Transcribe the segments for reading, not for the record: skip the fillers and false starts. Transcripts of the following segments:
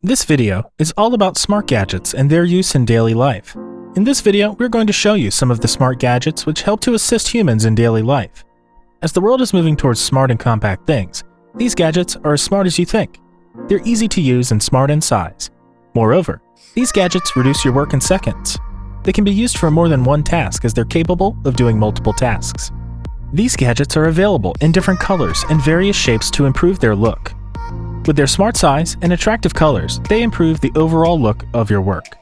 This video is all about smart gadgets and their use in daily life. In this video, we're going to show you some of the smart gadgets which help to assist humans in daily life. As the world is moving towards smart and compact things, these gadgets are as smart as you think. They're easy to use and smart in size. Moreover, these gadgets reduce your work in seconds. They can be used for more than one task as they're capable of doing multiple tasks. These gadgets are available in different colors and various shapes to improve their look. With their smart size and attractive colors, they improve the overall look of your work.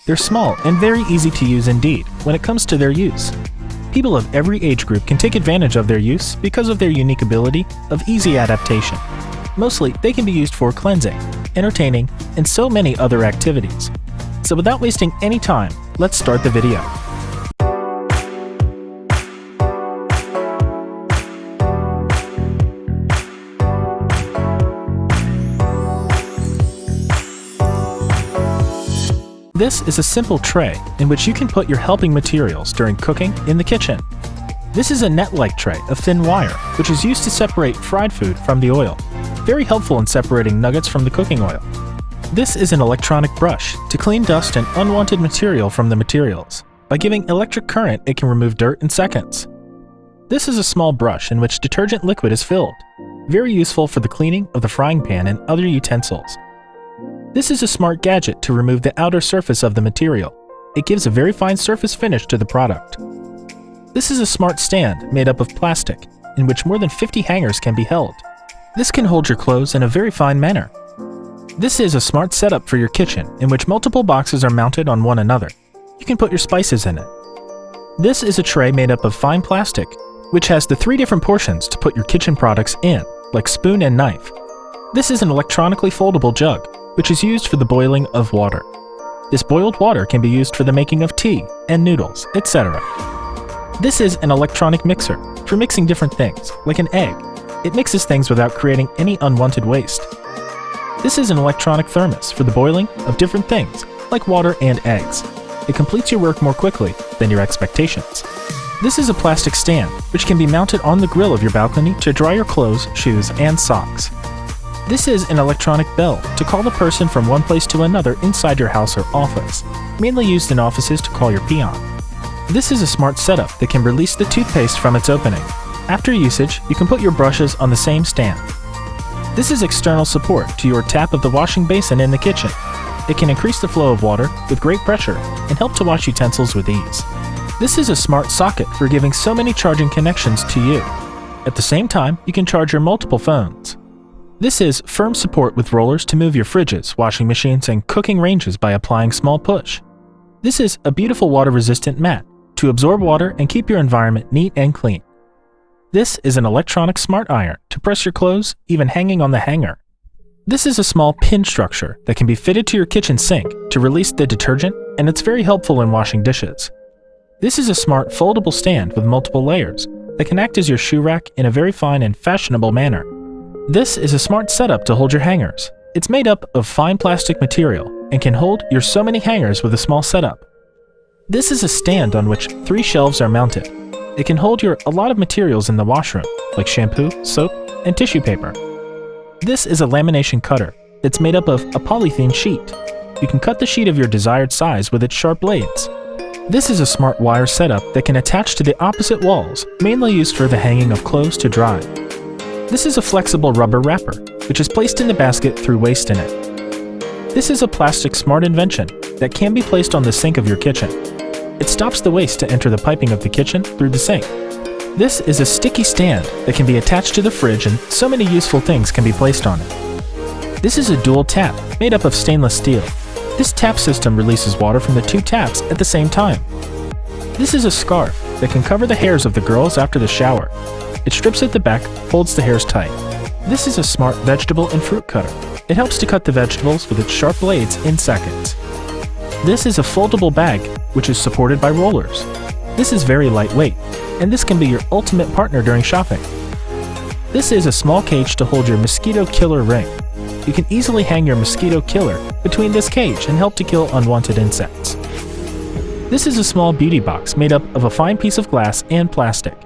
They're small and very easy to use indeed when it comes to their use. People of every age group can take advantage of their use because of their unique ability of easy adaptation. Mostly, they can be used for cleansing, entertaining, and so many other activities. So without wasting any time, let's start the video. This is a simple tray in which you can put your helping materials during cooking in the kitchen. This is a net-like tray of thin wire, which is used to separate fried food from the oil. Very helpful in separating nuggets from the cooking oil. This is an electronic brush to clean dust and unwanted material from the materials. By giving electric current, it can remove dirt in seconds. This is a small brush in which detergent liquid is filled. Very useful for the cleaning of the frying pan and other utensils. This is a smart gadget to remove the outer surface of the material. It gives a very fine surface finish to the product. This is a smart stand made up of plastic, in which more than 50 hangers can be held. This can hold your clothes in a very fine manner. This is a smart setup for your kitchen, in which multiple boxes are mounted on one another. You can put your spices in it. This is a tray made up of fine plastic, which has the 3 different portions to put your kitchen products in, like spoon and knife. This is an electronically foldable jug, which is used for the boiling of water. This boiled water can be used for the making of tea and noodles, etc. This is an electronic mixer for mixing different things, like an egg. It mixes things without creating any unwanted waste. This is an electronic thermos for the boiling of different things, like water and eggs. It completes your work more quickly than your expectations. This is a plastic stand, which can be mounted on the grill of your balcony to dry your clothes, shoes, and socks. This is an electronic bell to call the person from one place to another inside your house or office, mainly used in offices to call your peon. This is a smart setup that can release the toothpaste from its opening. After usage, you can put your brushes on the same stand. This is external support to your tap of the washing basin in the kitchen. It can increase the flow of water with great pressure and help to wash utensils with ease. This is a smart socket for giving so many charging connections to you. At the same time, you can charge your multiple phones. This is firm support with rollers to move your fridges, washing machines, and cooking ranges by applying small push. This is a beautiful water-resistant mat to absorb water and keep your environment neat and clean. This is an electronic smart iron to press your clothes, even hanging on the hanger. This is a small pin structure that can be fitted to your kitchen sink to release the detergent, and it's very helpful in washing dishes. This is a smart foldable stand with multiple layers that can act as your shoe rack in a very fine and fashionable manner. This is a smart setup to hold your hangers. It's made up of fine plastic material and can hold your so many hangers with a small setup. This is a stand on which 3 shelves are mounted. It can hold a lot of materials in the washroom, like shampoo, soap, and tissue paper. This is a lamination cutter. It's made up of a polythene sheet. You can cut the sheet of your desired size with its sharp blades. This is a smart wire setup that can attach to the opposite walls, mainly used for the hanging of clothes to dry. This is a flexible rubber wrapper, which is placed in the basket through waste in it. This is a plastic smart invention that can be placed on the sink of your kitchen. It stops the waste to enter the piping of the kitchen through the sink. This is a sticky stand that can be attached to the fridge, and so many useful things can be placed on it. This is a dual tap made up of stainless steel. This tap system releases water from the 2 taps at the same time. This is a scarf that can cover the hairs of the girls after the shower. It strips at the back, holds the hairs tight. This is a smart vegetable and fruit cutter. It helps to cut the vegetables with its sharp blades in seconds. This is a foldable bag, which is supported by rollers. This is very lightweight, and this can be your ultimate partner during shopping. This is a small cage to hold your mosquito killer ring. You can easily hang your mosquito killer between this cage and help to kill unwanted insects. This is a small beauty box made up of a fine piece of glass and plastic.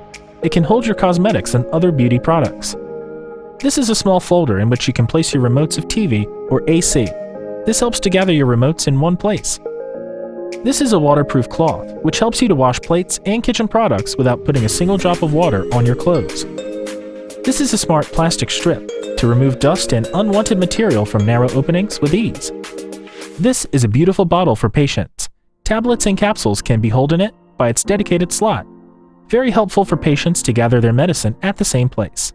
It can hold your cosmetics and other beauty products. This is a small folder in which you can place your remotes of TV or AC. This helps to gather your remotes in one place. This is a waterproof cloth, which helps you to wash plates and kitchen products without putting a single drop of water on your clothes. This is a smart plastic strip to remove dust and unwanted material from narrow openings with ease. This is a beautiful bottle for patients. Tablets and capsules can be held in it by its dedicated slot. Very helpful for patients to gather their medicine at the same place.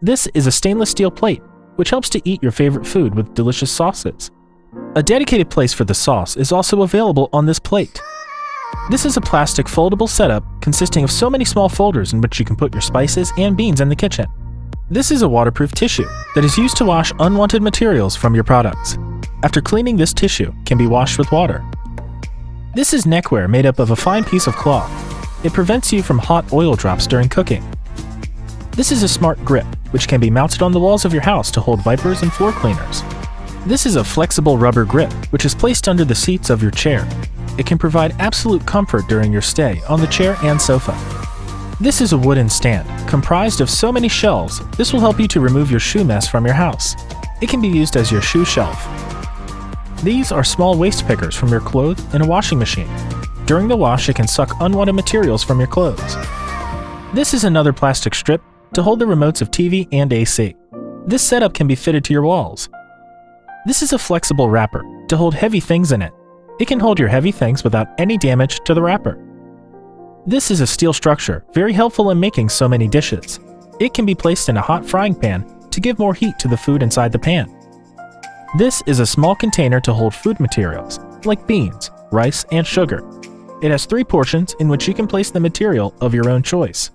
This is a stainless steel plate, which helps to eat your favorite food with delicious sauces. A dedicated place for the sauce is also available on this plate. This is a plastic foldable setup consisting of so many small folders in which you can put your spices and beans in the kitchen. This is a waterproof tissue that is used to wash unwanted materials from your products. After cleaning, this tissue can be washed with water. This is neckwear made up of a fine piece of cloth. It prevents you from hot oil drops during cooking. This is a smart grip, which can be mounted on the walls of your house to hold wipers and floor cleaners. This is a flexible rubber grip, which is placed under the seats of your chair. It can provide absolute comfort during your stay on the chair and sofa. This is a wooden stand, comprised of so many shelves. This will help you to remove your shoe mess from your house. It can be used as your shoe shelf. These are small waste pickers from your clothes in a washing machine. During the wash, it can suck unwanted materials from your clothes. This is another plastic strip to hold the remotes of TV and AC. This setup can be fitted to your walls. This is a flexible wrapper to hold heavy things in it. It can hold your heavy things without any damage to the wrapper. This is a steel structure, very helpful in making so many dishes. It can be placed in a hot frying pan to give more heat to the food inside the pan. This is a small container to hold food materials, like beans, rice, and sugar. It has 3 portions in which you can place the material of your own choice.